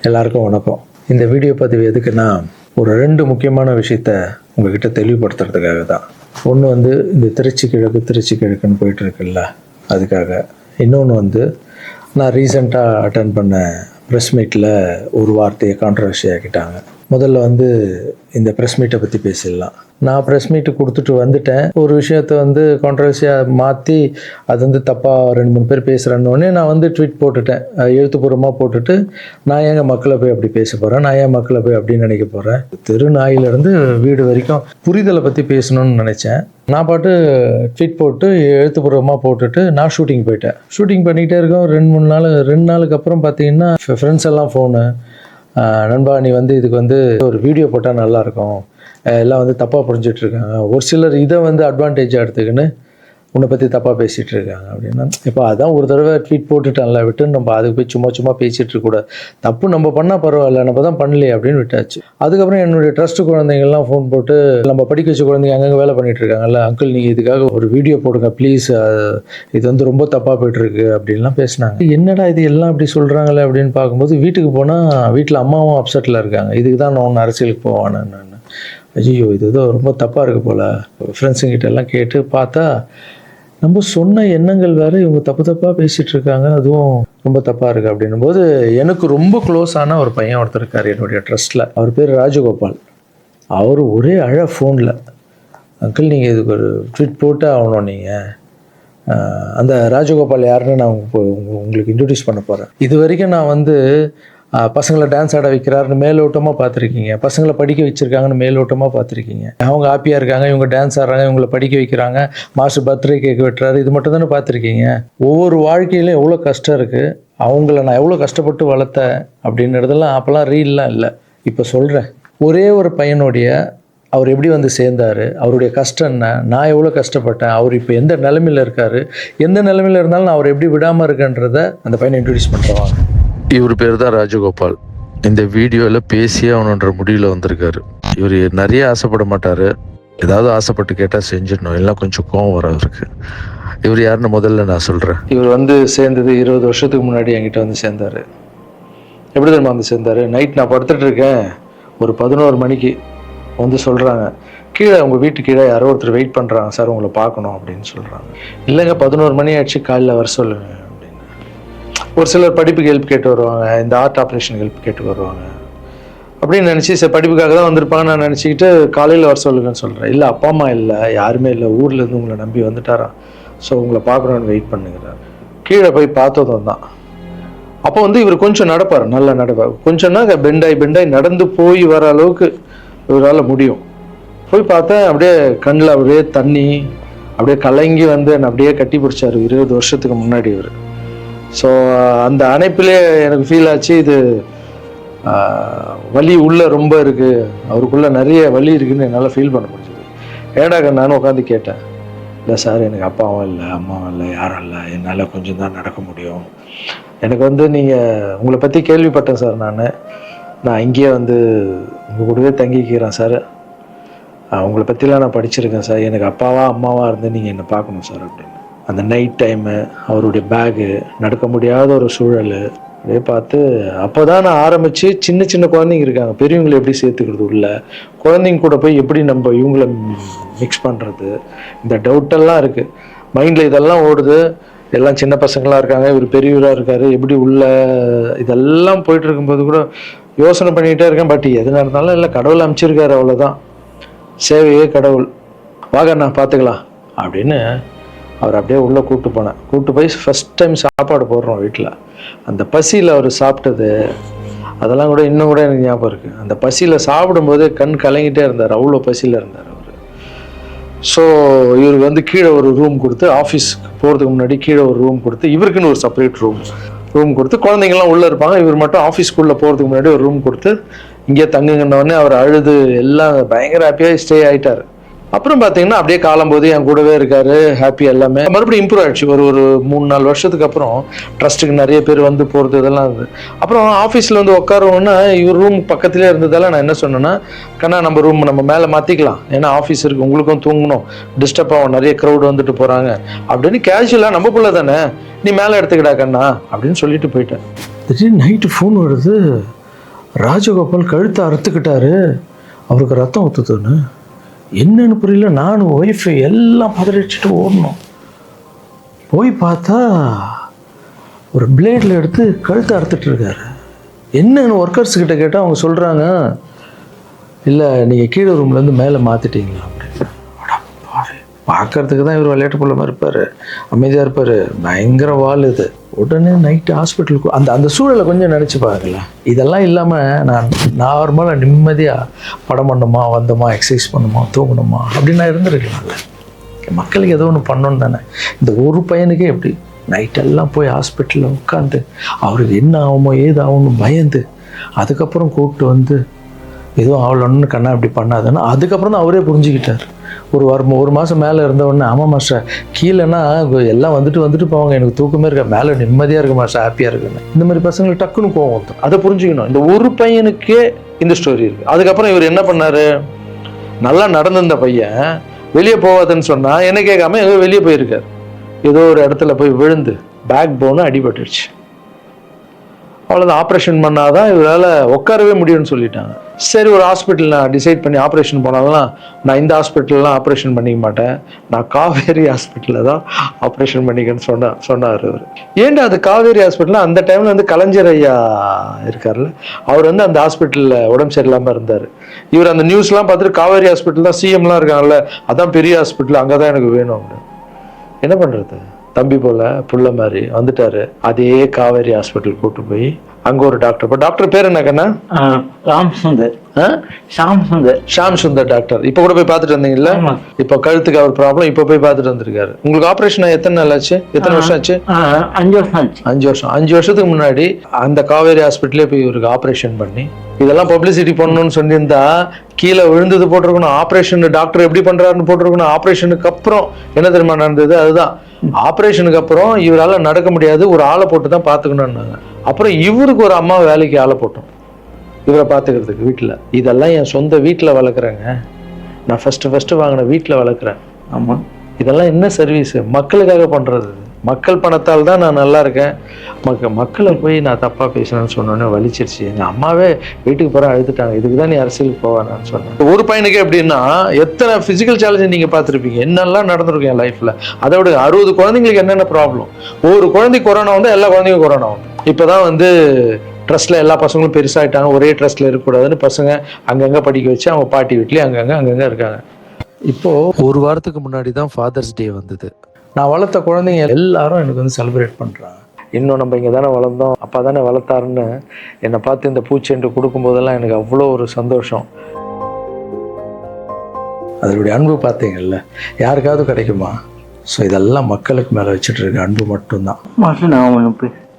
எல்லாருக்கும் வணக்கம். இந்த வீடியோ பதிவு எதுக்குன்னா, ஒரு 2 முக்கியமான விஷயத்த உங்ககிட்ட தெளிவுபடுத்துறதுக்காக தான். ஒன்று இந்த திருச்சி கிழக்குன்னு போயிட்டு இருக்குல்ல, அதுக்காக. இன்னொன்று நான் ரீசெண்டாக அட்டன் பண்ண ப்ரெஸ் மீட்டில் ஒரு வார்த்தையை கான்ட்ரவர்சி ஆக்கிட்டாங்க. முதல்ல இந்த ப்ரெஸ் மீட்டை பற்றி பேசிடலாம். நான் ப்ரெஸ் மீட்டு கொடுத்துட்டு வந்துட்டேன். ஒரு விஷயத்த கான்ட்ரவர்சியாக மாற்றி அது தப்பாக 2-3 பேர் பேசுகிறேன்னொடனே நான் ட்வீட் போட்டுட்டேன். எழுத்துப்பூர்வமாக போட்டுட்டு, நான் ஏங்க மக்களை போய் அப்படி பேச போகிறேன், நான் ஏன் மக்களை போய் அப்படின்னு நினைக்க போகிறேன். தெரு நாயிலிருந்து வீடு வரைக்கும் புரிதலை பற்றி பேசணும்னு நினச்சேன். நான் பாட்டு ட்வீட் போட்டு எழுத்துப்பூர்வமாக போட்டுட்டு நான் ஷூட்டிங் போயிட்டேன். ஷூட்டிங் பண்ணிகிட்டே இருக்கோம். 2 நாளுக்கு அப்புறம் பார்த்தீங்கன்னா ஃப்ரெண்ட்ஸ் எல்லாம் ஃபோனு, நண்பா நீ இதுக்கு ஒரு வீடியோ போட்டால் நல்லாயிருக்கும், எல்லாம் தப்பாக புரிஞ்சிட்ருக்காங்க, ஒரு சிலர் இதை அட்வான்டேஜாக எடுத்துக்கின்னு உன்னை பற்றி தப்பாக பேசிகிட்டு இருக்காங்க அப்படின்னா, இப்போ அதான் ஒரு தடவை ட்வீட் போட்டுட்டான்ல, விட்டு நம்ம அதுக்கு போய் சும்மா பேசிகிட்டு இருக்கக்கூடாது. தப்பு நம்ம பண்ணால் பரவாயில்ல, நம்ம தான் பண்ணலையே அப்படின்னு விட்டாச்சு. அதுக்கப்புறம் என்னுடைய ட்ரஸ்ட் குழந்தைங்கள்லாம் ஃபோன் போட்டு, நம்ம படிக்க வச்ச குழந்தைங்க அங்கங்கே வேலை பண்ணிகிட்டு இருக்காங்கல்ல, அங்கிள் நீங்கள் இதுக்காக ஒரு வீடியோ போடுங்க ப்ளீஸ், இது ரொம்ப தப்பாக போய்ட்டுருக்கு அப்படின்லாம் பேசினாங்க. என்னடா இது எல்லாம் அப்படி சொல்கிறாங்களே அப்படின்னு பார்க்கும்போது, வீட்டுக்கு போனால் வீட்டில் அம்மாவும் அப்செட்டில் இருக்காங்க. இதுக்கு தான் நான் ஒன்று அரசியலுக்கு போவானு. நான் ஐயோ இது ஏதோ ரொம்ப தப்பாக இருக்குது போல். ஃப்ரெண்ட்ஸுங்கிட்ட எல்லாம் கேட்டு பார்த்தா, நம்ம சொன்ன எண்ணங்கள் வேறு, இவங்க தப்பாக பேசிகிட்டு இருக்காங்க, அதுவும் ரொம்ப தப்பாக இருக்குது அப்படின்னும் போது, எனக்கு ரொம்ப க்ளோஸான ஒரு பையன் ஒருத்தர் இருக்கார் என்னுடைய ட்ரஸ்ட்டில். அவர் பேர் ராஜகோபால். அவர் ஒரே ஃபோனில், அங்கிள் நீங்கள் இதுக்கு ஒரு ட்வீட் போட்டு ஆகணும், நீங்கள் அந்த ராஜகோபால் யாருன்னு நான் உங்களுக்கு இன்ட்ரடியூஸ் பண்ண போகிறேன். இது வரைக்கும் நான் பசங்களை டான்ஸ் ஆட வைக்கிறாருன்னு மேலோட்டமாக பார்த்துருக்கீங்க, பசங்களை படிக்க வச்சுருக்காங்கன்னு மேலோட்டமாக பார்த்துருக்கீங்க. அவங்க ஹாப்பியாக இருக்காங்க, இவங்க டான்ஸ் ஆடுறாங்க, இவங்களை படிக்க வைக்கிறாங்க, மாஸ்டர் பர்த்டே கேக் வெட்டுறாரு, இது மட்டும் தானே பார்த்துருக்கீங்க. ஒவ்வொரு வாழ்க்கையிலும் எவ்வளோ கஷ்டம் இருக்குது, அவங்கள நான் எவ்வளோ கஷ்டப்பட்டு வளர்த்தேன் அப்படின்றதெல்லாம் அப்போல்லாம் ரீல்லாம் இல்லை. இப்போ சொல்கிறேன், ஒரே ஒரு பையனுடைய அவர் எப்படி சேர்ந்தார், அவருடைய கஷ்டம் என்ன, நான் எவ்வளோ கஷ்டப்பட்டேன், அவர் இப்போ எந்த நிலைமையில் இருக்கார், எந்த நிலைமையில் இருந்தாலும் நான் அவர் எப்படி விடாமல் இருக்கேன்றதை அந்த பையனை இன்ட்ரடியூஸ் பண்ணுறவாங்க. இவர் பேர் தான் ராஜகோபால். இந்த வீடியோவில் பேசியே அவனுன்ற முடிவில் வந்திருக்காரு. இவர் நிறைய ஆசைப்பட மாட்டார், ஏதாவது ஆசைப்பட்டு கேட்டால் செஞ்சிடணும், எல்லாம் கொஞ்சம் கோவம் வர அவருக்கு. இவர் யாருன்னு முதல்ல நான் சொல்கிறேன். இவர் சேர்ந்தது 20 வருஷத்துக்கு முன்னாடி என்கிட்ட சேர்ந்தார். எப்படி தெரியுமா சேர்ந்தார்? நைட் நான் படுத்துட்டு இருக்கேன், ஒரு 11 மணிக்கு சொல்கிறாங்க, கீழே உங்கள் வீட்டு கீழே யாரோ ஒருத்தர் வெயிட் பண்ணுறாங்க சார், உங்களை பார்க்கணும் அப்படின்னு சொல்கிறாங்க. இல்லைங்க 11 மணி ஆயிடுச்சு, காலையில் வர சொல்லுங்க அப்படின்னு. ஒரு சிலர் படிப்புக்கு ஹெல்ப் கேட்டு வருவாங்க, இந்த ஆர்ட் ஆப்ரேஷன் ஹெல்ப் கேட்டு வருவாங்க அப்படின்னு நினச்சி, சரி படிப்புக்காக தான் வந்திருப்பாங்க நான் நினச்சிக்கிட்டு காலையில் வர சொல்லுங்கன்னு சொல்கிறேன். இல்லை அப்பா அம்மா இல்லை, யாருமே இல்லை, ஊர்லேருந்து உங்களை நம்பி வந்துட்டாராம், ஸோ உங்களை பார்க்கணுன்னு வெயிட் பண்ணுங்கிறார். கீழே போய் பார்த்ததும் தான். அப்போ இவர் கொஞ்சம் நடப்பார், நல்லா நடப்பார். கொஞ்சம்னா பெண்டாய் நடந்து போய் வர அளவுக்கு இவரால் முடியும். போய் பார்த்தேன், அப்படியே கண்ணில் அப்படியே தண்ணி, அப்படியே கலங்கி என்னை அப்படியே கட்டி பிடிச்சார். 20 வருஷத்துக்கு முன்னாடி இவர். ஸோ அந்த அணைப்பிலே எனக்கு ஃபீல் ஆச்சு, இது வலி உள்ளே ரொம்ப இருக்குது, அவருக்குள்ளே நிறைய வலி இருக்குதுன்னு என்னால் ஃபீல் பண்ண முடிஞ்சது. ஏடாக நானும் உட்காந்து கேட்டேன், இல்லை சார் எனக்கு அப்பாவும் இல்லை அம்மாவும் இல்லை யாரும் இல்லை, என்னால் கொஞ்சம் தான் நடக்க முடியும், எனக்கு நீங்கள் உங்களை பற்றி கேள்விப்பட்டேன் சார், நான் இங்கேயே உங்கள் கூடவே தங்கிக்கிறேன் சார், உங்களை பற்றிலாம் நான் படிச்சிருக்கேன் சார், எனக்கு அப்பாவா அம்மாவா இருந்து நீங்கள் என்னை பார்க்கணும் சார் அப்படின்னு. அந்த நைட் டைமு, அவருடைய பேகு, நடக்க முடியாத ஒரு சூழல் அப்படியே பார்த்து, அப்போ தான் நான் ஆரம்பித்து சின்ன குழந்தைங்க இருக்காங்க, பெரியவங்களை எப்படி சேர்த்துக்கிறது உள்ள, குழந்தைங்க கூட போய் எப்படி நம்ம இவங்களை மிக்ஸ் பண்ணுறது, இந்த டவுட்டெல்லாம் இருக்குது மைண்டில். இதெல்லாம் ஓடுது, எல்லாம் சின்ன பசங்களாக இருக்காங்க, இவர் பெரியவராக இருக்கார், எப்படி உள்ள இதெல்லாம் போயிட்டு இருக்கும்போது கூட யோசனை பண்ணிகிட்டே இருக்கேன். பட் எது நடந்தாலும் இல்லை, கடவுள் அமைச்சிருக்காரு, அவ்வளோதான், சேவையே கடவுள், வாங்கண்ணா பார்த்துக்கலாம் அப்படின்னு அவர் அப்படியே உள்ளே கூப்பிட்டு போய் ஃபஸ்ட் டைம் சாப்பாடு போடுறோம் வீட்டில். அந்த பசியில் அவர் சாப்பிட்டது அதெல்லாம் கூட இன்னும் கூட எனக்கு ஞாபகம் இருக்குது. அந்த பசியில் சாப்பிடும்போது கண் கலங்கிட்டே இருந்தார், அவ்வளோ பசியில் இருந்தார் அவர். ஸோ இவருக்கு கீழே ஒரு ரூம் கொடுத்து, ஆஃபீஸ்க்கு போகிறதுக்கு முன்னாடி கீழே ஒரு ரூம் கொடுத்து, இவருக்குன்னு ஒரு செப்பரேட் ரூம் கொடுத்து, குழந்தைங்கள்லாம் உள்ளே இருப்பாங்க, இவர் மட்டும் ஆஃபீஸ்க்குள்ளே போகிறதுக்கு முன்னாடி ஒரு ரூம் கொடுத்து இங்கே தங்குங்கன்னொடனே அவர் அழுது எல்லாம் பயங்கர ஹாப்பியாக ஸ்டே ஆகிட்டார். அப்புறம் பார்த்தீங்கன்னா அப்படியே காலம்போது என் கூடவே இருக்காரு, ஹாப்பி, எல்லாமே மறுபடியும் இம்ப்ரூவ் ஆயிடுச்சு. ஒரு 3-4 வருஷத்துக்கு அப்புறம் ட்ரஸ்ட்டுக்கு நிறைய பேர் போகிறது இதெல்லாம் இருந்தது. அப்புறம் ஆஃபீஸில் உட்காரணுன்னா இவர் ரூம் பக்கத்துலேயே இருந்ததால் நான் என்ன சொன்னேன்னா, கண்ணா நம்ம ரூம் நம்ம மேலே மாற்றிக்கலாம், ஏன்னா ஆஃபீஸ் இருக்குது, உங்களுக்கும் தூங்கணும், டிஸ்டர்ப் ஆகும், நிறைய க்ரௌட் வந்துட்டு போகிறாங்க அப்படின்னு கேஷுவலாக, நம்ம பிள்ளை தானே, நீ மேலே எடுத்துக்கிடா கண்ணா அப்படின்னு சொல்லிட்டு போயிட்டேன். திடீர்னு நைட்டு ஃபோன் வருது, ராஜகோபால் கழுத்தை அறுத்துக்கிட்டாரு, அவருக்கு ரத்தம் ஊற்றுதுன்னு. என்னன்னு புரியல. நானும் ஒய்ஃபு எல்லாம் பதறிச்சுட்டு ஓடணும். போய் பார்த்தா ஒரு பிளேடில் எடுத்து கழுத்தை அறுத்துட்டு இருக்காரு. என்னன்னு ஒர்க்கர்ஸ் கிட்ட கேட்டால் அவங்க சொல்கிறாங்க, இல்லை நீங்கள் கீழே ரூம்லேருந்து மேலே மாற்றிட்டீங்களா அப்படின்னு. பார்க்கறதுக்கு தான் இவர் விளையாட்டு பிள்ளை மாதிரி இருப்பார், அமைதியாக இருப்பார், பயங்கர வால் இது. உடனே நைட்டு ஹாஸ்பிட்டலுக்கு அந்த சூழலை கொஞ்சம் நினச்சி பார்க்கல. இதெல்லாம் இல்லாமல் நான் நார்மலாக நிம்மதியாக படம் பண்ணணுமா, வந்தோமா, எக்ஸசைஸ் பண்ணணுமா, தூங்கணுமா அப்படின்னு நான் இருந்திருக்கலாம்ல. மக்களுக்கு ஏதோ ஒன்று பண்ணணும் தானே. இந்த ஒரு பையனுக்கே எப்படி நைட்டெல்லாம் போய் ஹாஸ்பிட்டலில் உட்காந்து அவருக்கு என்ன ஆகுமோ ஏது ஆகும்னு பயந்து, அதுக்கப்புறம் கூப்பிட்டு வந்து எதுவும் ஆகலன்னு கண்ணா இப்படி பண்ணாதுன்னா அதுக்கப்புறம் தான் அவரே புரிஞ்சுக்கிட்டார். ஒரு மாதம் மேலே இருந்தவொடனே, ஆமாம் மாஸ்டர் கீழேன்னா எல்லாம் வந்துட்டு போவாங்க, எனக்கு தூக்கமே இருக்க, மேலே நிம்மதியாக இருக்கு மாஸ்டர், ஹாப்பியாக இருக்குன்னு. இந்த மாதிரி பசங்களுக்கு டக்குன்னு கோவம் வந்துடும். அதை புரிஞ்சுக்கணும். இந்த ஒரு பையனுக்கே இந்த ஸ்டோரி இருக்குது. அதுக்கப்புறம் இவர் என்ன பண்ணார், நல்லா நடந்திருந்த பையன் வெளியே போவாதுன்னு சொன்னால் என்ன கேட்காம ஏதோ வெளியே போயிருக்கார். ஏதோ ஒரு இடத்துல போய் விழுந்து பேக் போனு அடிபட்டுருச்சு. அவ்வளோதான், ஆப்ரேஷன் பண்ணாதான் இவரால் உட்காரவே முடியும்னு சொல்லிட்டாங்க. சரி, ஒரு ஹாஸ்பிட்டல் நான் டிசைட் பண்ணி ஆப்ரேஷன் போனாலும் நான் இந்த ஹாஸ்பிட்டல்லாம் ஆப்ரேஷன் பண்ணிக்க மாட்டேன், நான் காவேரி ஹாஸ்பிட்டலில் தான் ஆப்ரேஷன் பண்ணிக்கன்னு சொன்னார் அவர். ஏன்டா அது காவேரி ஹாஸ்பிட்டலில் அந்த டைமில் வந்து கலைஞர் ஐயா இருக்கார்ல, அவர் வந்து அந்த ஹாஸ்பிட்டலில் உடம்பு சரியில்லாமல் இருந்தார். இவர் அந்த நியூஸ்லாம் பார்த்துட்டு காவேரி ஹாஸ்பிட்டல் தான் சிஎம்லாம் இருக்காங்கல்ல, அதான் பெரிய ஹாஸ்பிட்டல், அங்கே தான் எனக்கு வேணும் அப்படின்னு. என்ன பண்ணுறது, தம்பி போல புள்ள மாதிரி வந்துட்டாரு. அதே காவேரி ஹாஸ்பிட்டல் கூட்டு போய் அங்க ஒரு டாக்டர், இப்போ டாக்டர் பேர் என்ன கண்ணா? ஷாம் சுந்தர் டாக்டர். இப்ப கூட போய் பார்த்துட்டு வந்தீங்கல்ல? இப்ப கழுத்துக்கு அவர் ப்ராப்ளம், இப்ப போய் பார்த்துட்டு வந்திருக்காரு. உங்களுக்கு ஆபரேஷன் எத்தனை நாள் ஆச்சு, எத்தனை வருஷம் ஆச்சு? 5 வருஷம் ஆச்சு. 5 வருஷம். 5 வருஷத்துக்கு முன்னாடி அந்த காவேரி ஹாஸ்பிட்டலே போய் இவருக்கு ஆபரேஷன் பண்ணி, இதெல்லாம் பப்ளிசிட்டி பண்ணணும்னு சொல்லியிருந்தா கீழே விழுந்தது போட்டிருக்கணும், ஆப்ரேஷன் டாக்டர் எப்படி பண்றாருன்னு போட்டிருக்கணும். ஆப்ரேஷனுக்கு அப்புறம் என்ன தெரியுமா நடந்தது, அதுதான் ஆப்ரேஷனுக்கு அப்புறம் இவரால் நடக்க முடியாது, ஒரு ஆளை போட்டு தான் பார்த்துக்கணும்னாங்க. அப்புறம் இவருக்கு ஒரு அம்மா வேலைக்கு ஆளை போட்டோம் இவரை பார்த்துக்கிறதுக்கு வீட்டில். இதெல்லாம் என் சொந்த வீட்டில் வளர்க்குறேங்க, நான் ஃபஸ்ட்டு வாங்கின வீட்டில் வளர்க்குறேன். ஆமாம், இதெல்லாம் என்ன சர்வீஸு, மக்களுக்காக பண்ணுறது. மக்கள் பணத்தால் தான் நான் நல்லா இருக்கேன். மக்களை போய் நான் தப்பாக பேசுறேன்னு சொன்னோன்னே வலிச்சிருச்சு. எங்கள் அம்மாவே வீட்டுக்கு போகிற அழுதுட்டாங்க, இதுக்கு தான் நீ அரசியலுக்கு போவானான்னு சொன்னேன். ஒரு பையனுக்கு எப்படின்னா எத்தனை ஃபிசிக்கல் சேலஞ்சு நீங்கள் பார்த்துருப்பீங்க, என்னெல்லாம் நடந்திருக்கும் என் லைஃப்பில். அதை விட 60 குழந்தைங்களுக்கு என்னென்ன ப்ராப்ளம். ஒரு குழந்தை கொரோனா வந்து எல்லா குழந்தைக்கும் கொரோனா வந்து. இப்போ தான் வந்து ட்ரஸ்ட்டில் எல்லா பசங்களும் பெருசாகிட்டாங்க, ஒரே ட்ரஸ்ட்டில் இருக்கக்கூடாதுன்னு பசங்க அங்கங்கே படிக்க வச்சு அவங்க பாட்டி வீட்லேயே அங்கங்கே இருக்காங்க. இப்போது ஒரு வாரத்துக்கு முன்னாடி தான் ஃபாதர்ஸ் டே வந்தது. நான் வளர்த்த குழந்தைங்க எல்லாரும் எனக்கு வந்து செலிப்ரேட் பண்ணுறாங்க. இன்னும் நம்ம இங்கே தானே வளர்ந்தோம், அப்பா தானே வளர்த்தாருன்னு என்னை பார்த்து இந்த பூச்செண்டு கொடுக்கும்போதெல்லாம் எனக்கு அவ்வளோ ஒரு சந்தோஷம். அதனுடைய அன்பு பார்த்தீங்கல்ல, யாருக்காவது கிடைக்குமா? ஸோ இதெல்லாம் மக்களுக்கு மேலே வச்சுட்டு இருக்க அன்பு மட்டும்தான்.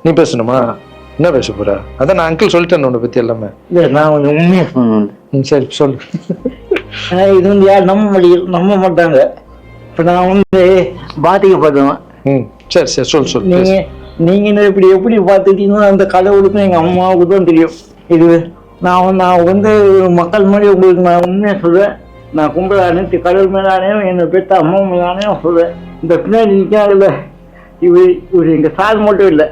நீ பேசணுமா? என்ன பேச போற? அதான் நான் அங்கிள் சொல்லிட்டேன் உன்னை பற்றி எல்லாமே. இல்லை, நான் கொஞ்சம் உண்மையாக சொல்லணும். சரி சொல்லு. இது வந்து யார் நம்ப மாட்டாங்க. இப்போ நான் வந்து பாதிக்கப்படுவேன். சரி சொல்லு. நீங்கள் எப்படி பார்த்துட்டீங்கன்னா அந்த கடவுளுக்கும் எங்கள் அம்மாவுக்கு தான் தெரியும். இது நான் வந்து மக்கள் மாதிரி உங்களுக்கு நான் உண்மையாக சொல்லுவேன். நான் கும்பல அனைத்து கடவுள் மேலானே என்னை பெற்ற அம்மா மேலானே சொல்லுவேன். இந்த பின்னாடி நிற்காங்கல்ல, இவர் எங்கள் சார் மட்டும் இல்லை,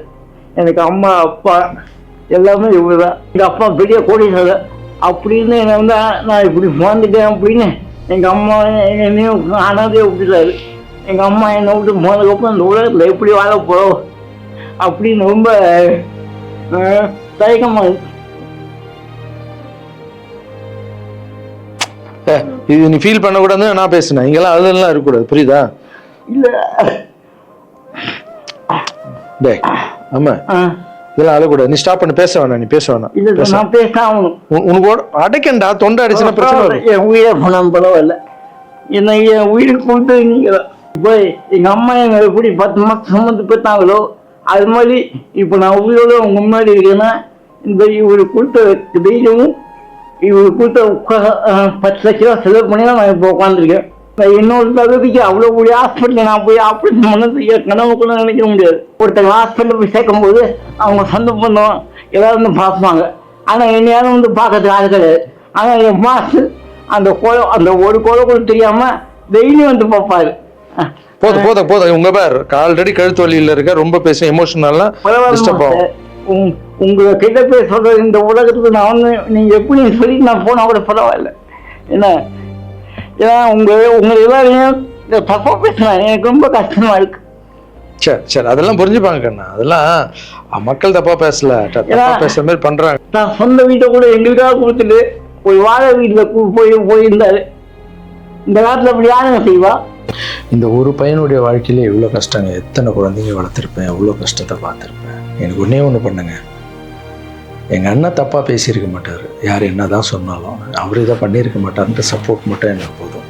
எனக்கு அம்மா அப்பா எல்லாமே இவர் தான். எங்கள் அப்பா பெரிய கோடீஸ்வரர் அப்படின்னு என்னை வந்து நான் இப்படி வாழ்ந்துட்டேன் அப்படின்னு எங்கள் அம்மா என்னையும் அனாதையை விட்டுட்டாரு. எங்கள் அம்மா என்னை விட்டு போனதுக்கப்புறம் இந்த உலகத்தில் எப்படி வாழ போகிறோம் அப்படின்னு ரொம்ப தயக்கமாக இருக்கு. இது நீ ஃபீல் பண்ணக்கூடாதுன்னு நான் பேசுனேன். இங்கெல்லாம் அதெல்லாம் இருக்கக்கூடாது, புரியுதா? இல்லை டே ஆமா, இதெல்லாம் அழக்கூடாது. நீ ஸ்டாப் பண்ணி பேச வேணாம், நீ பேச வேணாம். இல்லை, நான் பேசாகணும். உனக்கு அடைக்கண்டா, தொண்டை அடிச்சுன்னா பிரச்சனை வரும். என் உயிரை போனாலும் பரவாயில்ல, என்னை என் உயிருக்கு கொடுத்து நீங்களா. இப்போ எங்கள் அம்மா என்னை எப்படி 10 மாதம் சுமந்து பெற்றாங்களோ அது மாதிரி இப்போ நான் உயிரோட உங்க முன்னாடி இருக்கேன்னா இந்த இவர் கொடுத்த தைரியமும் இவர் கொடுத்த 10 லட்ச ரூபா செலவு பண்ணி தான் நான் இப்போ உட்காந்துருக்கேன். என்னோட தகுதிக்கு அவ்வளோ கூடிய ஹாஸ்பிட்டலில் நான் போய் ஆப்ரேஷன் பண்ணது கனவுக்குள்ள நினைக்க முடியாது. ஒருத்தங்க ஹாஸ்பிட்டலில் போய் சேர்க்கும் போது அவங்க சொந்த பண்ணோம் எல்லாரும் வந்து பார்ப்பாங்க. ஆனால் என்னையாரும் வந்து பார்க்கறதுக்கு ஆள் கிடையாது. ஆனால் என் மாஸ்டர் அந்த ஒரு கொலை கூட தெரியாமல் டெய்லி வந்து பார்ப்பாரு. போதும் உங்க பேர் ஆல்ரெடி கழுத்து வலியில் இருக்க, ரொம்ப பேச எமோஷனல்லாம் டிஸ்டர்ப் ஆகும். உங்களை கிட்ட போய் சொல்றது இந்த உலகத்துக்கு நான் வந்து நீங்க எப்படி சொல்லி நான் போனா கூட பரவாயில்ல. ஏன்னா உங்களை எல்லாரையும் தப்பா பேசுறேன், எனக்கு ரொம்ப கஷ்டமா இருக்கு. சரி அதெல்லாம் புரிஞ்சுப்பாங்க கண்ணா, அதெல்லாம் மக்கள் தப்பா பேசல, தப்பா பேசுற மாதிரி பண்றாங்க. நான் சொந்த வீட்டை கூட எங்களுக்காக கொடுத்துட்டு ஒரு வாழை வீட்டுல போயிருந்தாரு. இந்த காலத்துல அப்படி யாருங்க செய்வா? இந்த ஒரு பையனுடைய வாழ்க்கையில எவ்வளோ கஷ்டங்க, எத்தனை குழந்தைங்க வளர்த்துருப்பேன், எவ்வளோ கஷ்டத்தை பார்த்துருப்பேன். எனக்கு ஒன்று பண்ணுங்க, எங்கள் அண்ணன் தப்பாக பேசியிருக்க மாட்டார், யார் என்ன தான் சொன்னாலும் அவர் இதை பண்ணியிருக்க மாட்டார்ன்ற சப்போர்ட் மட்டும் எனக்கு போதும்.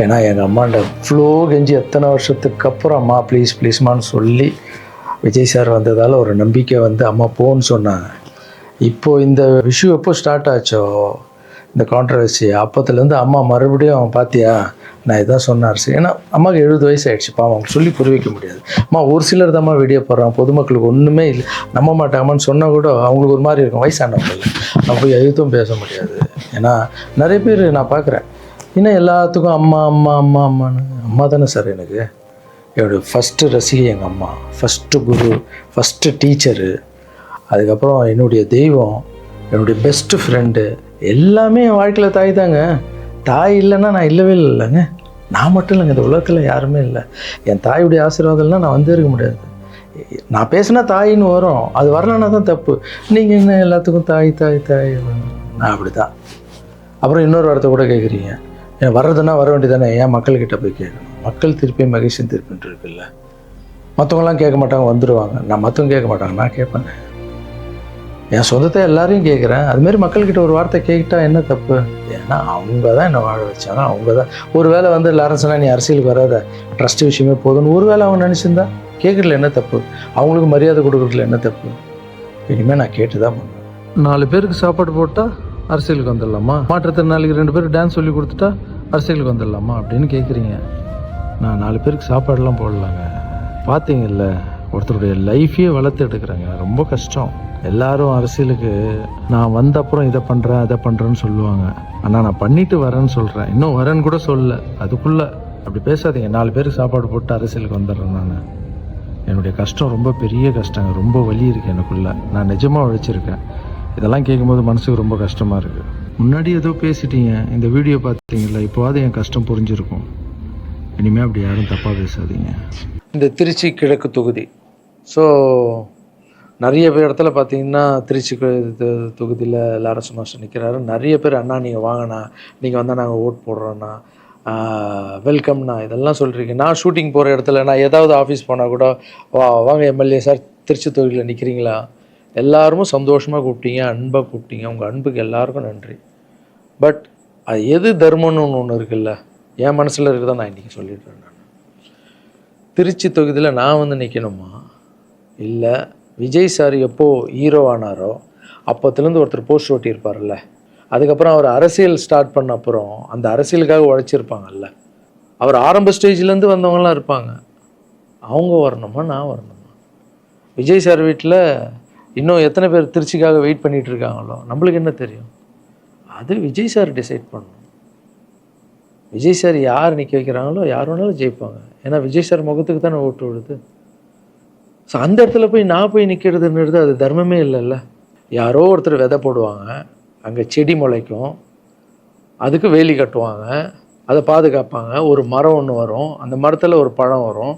ஏன்னா எங்கள் அம்மாண்ட இவ்வளோ கெஞ்சி எத்தனை வருஷத்துக்கு அப்புறம் அம்மா ப்ளீஸ்மான்னு சொல்லி விஜய் சார் வந்ததால் ஒரு நம்பிக்கை வந்து அம்மா போன்னு சொன்னாங்க. இப்போது இந்த விஷயம் எப்போ ஸ்டார்ட் ஆச்சோ இந்த கான்ட்ரவர்சி, அப்போத்துலேருந்து அம்மா மறுபடியும் பார்த்தியா நான் இதான் சொன்னார். சரி, ஏன்னா அம்மாவுக்கு 70 வயசு ஆகிடுச்சு, பாவம் அவங்க சொல்லி புரிய வைக்க முடியாது. அம்மா ஒரு சிலர் தான் வீடியோ போடுறான், பொதுமக்களுக்கு ஒன்றுமே இல்லை நம்ப மாட்டாங்கன்னு சொன்னால் கூட அவங்களுக்கு ஒரு மாதிரி இருக்கும், வயசானவங்க அவங்க போய் எதுவும் பேச முடியாது. ஏன்னா நிறைய பேர் நான் பார்க்குறேன், இன்னும் எல்லாத்துக்கும் அம்மா அம்மா அம்மா அம்மான்னு. அம்மா தானே சார் எனக்கு, என்னுடைய ஃபஸ்ட்டு ரசிகை எங்கள் அம்மா, ஃபஸ்ட்டு குரு, ஃபஸ்ட்டு டீச்சரு, அதுக்கப்புறம் என்னுடைய தெய்வம், என்னுடைய பெஸ்ட்டு ஃப்ரெண்டு, எல்லாமே என் வாழ்க்கையில் தாய் தாங்க. தாய் இல்லைன்னா நான் இல்லவே இல்லைங்க, நான் மட்டும் இல்லைங்க, இந்த உலகத்தில் யாருமே இல்லை. என் தாயுடைய ஆசீர்வாதம்லாம் நான் வந்து இருக்க முடியாது. நான் பேசினா தாயின்னு வரும், அது வரலன்னா தான் தப்பு. நீங்கள் என்ன எல்லாத்துக்கும் தாய் தாய் தாய், நான் அப்படி தான். அப்புறம் இன்னொரு வார்த்தை கூட கேட்குறீங்க, ஏன் வர்றதுன்னா வர வேண்டியதானே, ஏன் மக்கள்கிட்ட போய் கேட்கணும்? மக்கள் திருப்பி மகிழ்ச்சியும் திருப்பின்ட்டு இருக்குல்ல. மற்றவங்களாம் கேட்க மாட்டாங்க, வந்துடுவாங்க. நான் மற்றவங்க கேட்க மாட்டாங்க, நான் கேட்பேன். என் சொந்தத்தை எல்லாரையும் கேட்குறேன், அதுமாரி மக்கள்கிட்ட ஒரு வார்த்தை கேட்டால் என்ன தப்பு? ஏன்னா அவங்க தான் என்னை வாழ வச்சாங்க, அவங்க தான். ஒரு வேளை வந்து எல்லாரும் சொன்னால் நீ அரசியலுக்கு வராத, ட்ரஸ்ட் விஷயமே போதும்னு ஒரு வேளை அவங்க நினச்சிருந்தா கேட்குறதுல என்ன தப்பு? அவங்களுக்கு மரியாதை கொடுக்குறதுல என்ன தப்பு? இனிமேல் நான் கேட்டு தான் பண்ணுவேன். 4 பேருக்கு சாப்பாடு போட்டால் அரசியலுக்கு வந்துடலாமா? மாற்றுத்திறனாளிக்கு 2 பேருக்கு டான்ஸ் சொல்லி கொடுத்துட்டா அரசியலுக்கு வந்துடலாமா அப்படின்னு கேட்குறீங்க. நான் 4 பேருக்கு சாப்பாடெல்லாம் போடலாங்க. பார்த்தீங்கல்ல, ஒருத்தருடைய லைஃபையே வளர்த்து எடுக்கிறேங்க, ரொம்ப கஷ்டம். எல்லாரும் அரசியலுக்கு நான் வந்த அப்புறம் இதை பண்ணுறேன் அதை பண்ணுறேன்னு சொல்லுவாங்க, ஆனால் நான் பண்ணிட்டு வரேன்னு சொல்கிறேன், இன்னும் வரேன்னு கூட சொல்லலை. அதுக்குள்ளே அப்படி பேசாதீங்க. 4 பேருக்கு சாப்பாடு போட்டு அரசியலுக்கு வந்துடுறேன். நான் என்னுடைய கஷ்டம் ரொம்ப பெரிய கஷ்டங்க, ரொம்ப வலி இருக்குது எனக்குள்ளே. நான் நிஜமாக உழைச்சிருக்கேன். இதெல்லாம் கேட்கும்போது மனசுக்கு ரொம்ப கஷ்டமாக இருக்குது. முன்னாடி ஏதோ பேசிட்டீங்க, இந்த வீடியோ பார்த்தீங்களா, இப்போவாது என் கஷ்டம் புரிஞ்சிருக்கும். இனிமேல் அப்படி யாரும் தப்பாக பேசாதீங்க. இந்த திருச்சி கிழக்கு தொகுதி, ஸோ நிறைய பேர் இடத்துல பார்த்தீங்கன்னா திருச்சி தொகுதியில் லாரன்ஸ் மாஸ்டர் நிற்கிறாரு. நிறைய பேர் அண்ணா நீங்கள் வாங்கண்ணா, நீங்கள் வந்தால் நாங்கள் ஓட் போடுறோண்ணா, வெல்கம்ண்ணா, இதெல்லாம் சொல்கிறீங்க. நான் ஷூட்டிங் போகிற இடத்துல நான் ஏதாவது ஆஃபீஸ் போனால் கூட வாங்க எம்எல்ஏ சார் திருச்சி தொகுதியில் நிற்கிறீங்களா, எல்லாரும் சந்தோஷமாக கூப்பிட்டீங்க, அன்பாக கூப்பிட்டீங்க. உங்கள் அன்புக்கு எல்லாருக்கும் நன்றி. பட் அது எது தர்மம்னு ஒன்று இருக்குல்ல, என் மனசில் இருக்குதான் நான் இன்றைக்கி சொல்லிடுறேன். நான் திருச்சி தொகுதியில் நான் வந்து நிற்கணுமா, இல்லை விஜய் சார் எப்போது ஹீரோ ஆனாரோ அப்போத்துலேருந்து ஒருத்தர் போஸ்ட் ஓட்டியிருப்பார்ல, அதுக்கப்புறம் அவர் அரசியல் ஸ்டார்ட் பண்ண அப்புறம் அந்த அரசியலுக்காக உழைச்சிருப்பாங்கல்ல, அவர் ஆரம்ப ஸ்டேஜ்லேருந்து வந்தவங்களாம் இருப்பாங்க, அவங்க வரணுமா நான் வரணுமா? விஜய் சார் வீட்டில் இன்னும் எத்தனை பேர் திருச்சிக்காக வெயிட் பண்ணிகிட்டு இருக்காங்களோ நம்மளுக்கு என்ன தெரியும்? அது விஜய் சார் டிசைட் பண்ணணும். விஜய் சார் யார் நிற்க வைக்கிறாங்களோ யார் வேணாலும் ஜெயிப்பாங்க. ஏன்னா விஜய் சார் முகத்துக்கு தானே ஓட்டு விடுது. ஸோ அந்த இடத்துல போய் நான் போய் நிற்கிறதுன்றது அது தர்மமே இல்லைல்ல. யாரோ ஒருத்தர் விதை போடுவாங்க, அங்கே செடி முளைக்கும், அதுக்கு வேலி கட்டுவாங்க, அதை பாதுகாப்பாங்க. ஒரு மரம் ஒன்று வரும், அந்த மரத்தில் ஒரு பழம் வரும்,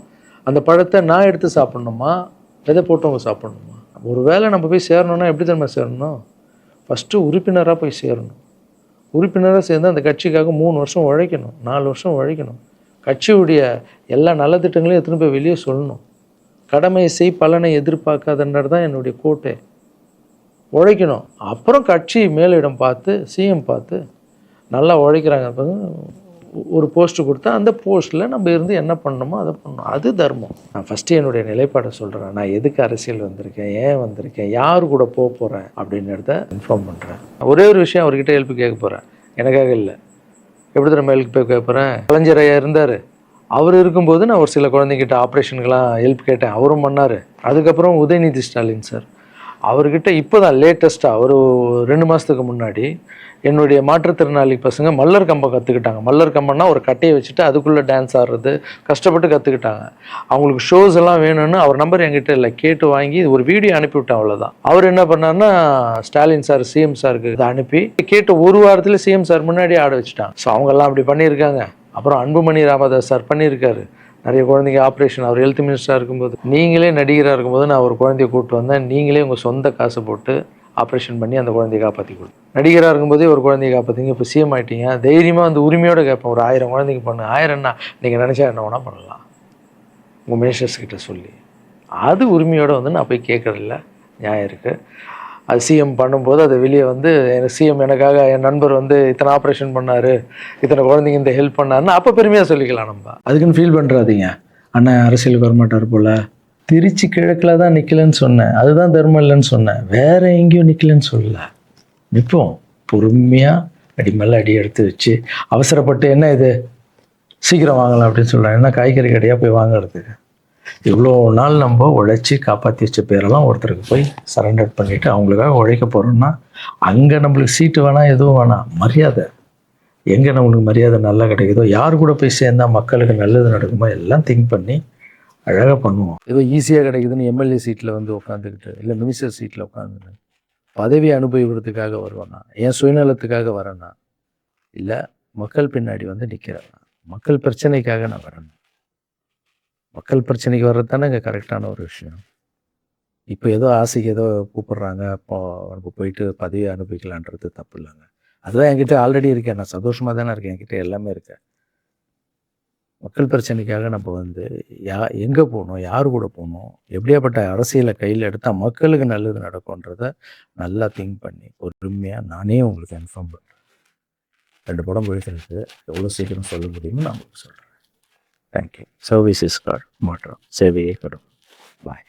அந்த பழத்தை நான் எடுத்து சாப்பிட்ணுமா, விதை போட்டவங்க சாப்பிட்ணுமா? ஒரு வேளை நம்ம போய் சேரணுன்னா எப்படி நம்ம சேரணும்? ஃபஸ்ட்டு உறுப்பினராக போய் சேரணும். உறுப்பினராக சேர்ந்து அந்த கட்சிக்காக 3 வருஷம் உழைக்கணும், 4 வருஷம் உழைக்கணும். கட்சியுடைய எல்லா நலத்திட்டங்களையும் எத்தனை போய் வெளியே சொல்லணும். கடமையை செய் பலனை எதிர்பார்க்காதன்றது தான் என்னுடைய கோட்டை. உழைக்கணும். அப்புறம் கட்சி மேலிடம் பார்த்து சிஎம் பார்த்து நல்லா உழைக்கிறாங்க, ஒரு போஸ்ட்டு கொடுத்தா அந்த போஸ்ட்டில் நம்ம இருந்து என்ன பண்ணணுமோ அதை பண்ணணும். அது தர்மம். நான் ஃபஸ்ட்டு என்னுடைய நிலைப்பாடை சொல்கிறேன். நான் எதுக்கு அரசியல் வந்திருக்கேன், ஏன் வந்திருக்கேன், யார் கூட போக போகிறேன் அப்படின்றத இன்ஃபார்ம் பண்ணுறேன். ஒரே ஒரு விஷயம் அவர்கிட்ட ஹெல்ப் கேட்க போகிறேன், எனக்காக இல்லை. எப்படி நம்ம ஹெல்ப் கேட்க போகிறேன்? கலைஞர் ஐயா இருந்தார், அவர் இருக்கும்போது நான் ஒரு சில குழந்தைங்கிட்ட ஆப்ரேஷனுக்கெல்லாம் ஹெல்ப் கேட்டேன், அவரும் பண்ணார். அதுக்கப்புறம் உதயநிதி ஸ்டாலின் சார், அவர்கிட்ட இப்போ தான் லேட்டஸ்ட்டாக ஒரு 2 மாதத்துக்கு முன்னாடி என்னுடைய மாற்றுத்திறனாளி பசங்க மல்லர் கம்பம் கற்றுக்கிட்டாங்க. மல்லர் கம்பம்னா ஒரு கட்டையை வச்சுட்டு அதுக்குள்ளே டான்ஸ் ஆடுறது கஷ்டப்பட்டு கற்றுக்கிட்டாங்க. அவங்களுக்கு ஷோஸ் எல்லாம் வேணும்னு அவர் நம்பர் என்கிட்ட இல்லை, கேட்டு வாங்கி ஒரு வீடியோ அனுப்பிவிட்டேன், அவ்வளோதான். அவர் என்ன பண்ணாருன்னா ஸ்டாலின் சார் சிஎம் சாருக்கு இதை அனுப்பி கேட்டு ஒரு வாரத்தில் சிஎம் சார் முன்னாடி ஆட வச்சுட்டாங்க. ஸோ அவங்கெல்லாம் அப்படி பண்ணியிருக்காங்க. அப்புறம் அன்புமணி ராமதாஸ் சார் பண்ணியிருக்காரு. நிறைய குழந்தைங்க ஆப்ரேஷன், அவர் ஹெல்த் மினிஸ்டராக இருக்கும்போது, நீங்களே நடிகராக இருக்கும்போது நான் ஒரு குழந்தைய கூப்பிட்டு வந்தேன், நீங்களே உங்கள் சொந்த காசை போட்டு ஆப்ரேஷன் பண்ணி அந்த குழந்தைய காப்பாற்றி கொடுத்து, நடிகராக இருக்கும்போதே ஒரு குழந்தைய காப்பாற்றிங்க. இப்போ சிஎம் ஆகிட்டீங்க, தைரியமாக வந்து உரிமையோடு கேட்பேன், ஒரு 1000 குழந்தைக்கு பண்ணு. 1000 நீங்கள் நினச்சா என்ன வேணால் பண்ணலாம் உங்கள் மினிஸ்டர்ஸ் கிட்ட சொல்லி. அது உரிமையோடு வந்து நான் போய் கேட்குறதில்ல, நியாயம் இருக்குது. அது சிஎம் பண்ணும்போது அதை வெளியே வந்து சிஎம் எனக்காக என் நண்பர் வந்து இத்தனை ஆப்ரேஷன் பண்ணார், இத்தனை குழந்தைங்க இந்த ஹெல்ப் பண்ணாருன்னு அப்போ பெருமையாக சொல்லிக்கலாம். நம்ம அதுக்குன்னு ஃபீல் பண்ணுறாதீங்க. அண்ணன் அரசியலுக்கு வரமாட்டார் போல். திருச்சி கிழக்கில் தான் நிற்கலன்னு சொன்னேன், அதுதான் தர்மம் இல்லைன்னு சொன்னேன், வேறு எங்கேயும் நிற்கலன்னு சொல்லலை. நிற்போம் பொறுமையாக, அடி மேலே அடி எடுத்து வச்சு, அவசரப்பட்டு என்ன இது சீக்கிரம் வாங்கலாம் அப்படின்னு சொல்கிறேன். என்ன காய்கறி கடையாக போய் வாங்குறதுக்கு? இவ்வளோ நாள் நம்ம உழைச்சி காப்பாற்றி வச்ச பேரெல்லாம் ஒருத்தருக்கு போய் சரண்டர் பண்ணிவிட்டு அவங்களுக்காக உழைக்க போகிறோம்னா அங்கே நம்மளுக்கு சீட்டு வேணாம், எதுவும் வேணாம், மரியாதை. எங்கே நம்மளுக்கு மரியாதை நல்லா கிடைக்குதோ, யார் கூட போய் சேர்ந்தால் மக்களுக்கு நல்லது நடக்குமோ எல்லாம் திங்க் பண்ணி அழகாக பண்ணுவோம். ஏதோ ஈஸியாக கிடைக்குதுன்னு எம்எல்ஏ சீட்டில் வந்து உட்காந்துக்கிட்டு, இல்லை மினிஸ்டர் சீட்டில் உட்காந்துன்னு பதவி அனுபவிக்கிறதுக்காக வருவேன்னா, என் சுயநலத்துக்காக வரேன்னா, இல்லை மக்கள் பின்னாடி வந்து நிற்கிறேன்னா, மக்கள் பிரச்சனைக்காக நான் வரேன். மக்கள் பிரச்சனைக்கு வர்றது தானே இங்கே கரெக்டான ஒரு விஷயம். இப்போ ஏதோ ஆசைக்கு ஏதோ கூப்பிட்றாங்க, அப்போ நம்ம போயிட்டு பதவி அனுபவிக்கலான்றது தப்பு இல்லைங்க. அதுதான் என்கிட்ட ஆல்ரெடி இருக்கேன், நான் சந்தோஷமாக தானே இருக்கேன், என்கிட்ட எல்லாமே இருக்கேன். மக்கள் பிரச்சனைக்காக நம்ம வந்து எங்கே போகணும், யார் கூட போகணும், எப்படியாப்பட்ட அரசியலை கையில் எடுத்தால் மக்களுக்கு நல்லது நடக்கும்ன்றத நல்லா திங்க் பண்ணி பொறுமையாக நானே உங்களுக்கு இன்ஃபார்ம் பண்ணுறேன். 2 படம் போயிட்டு எவ்வளோ சீக்கிரம் சொல்ல முடியுமோ நான் உங்களுக்கு சொல்கிறேன். தேங்க்யூ. சர்வீஸ் இஸ் காட் மாற்றம், சேவையே கடும். பாய்.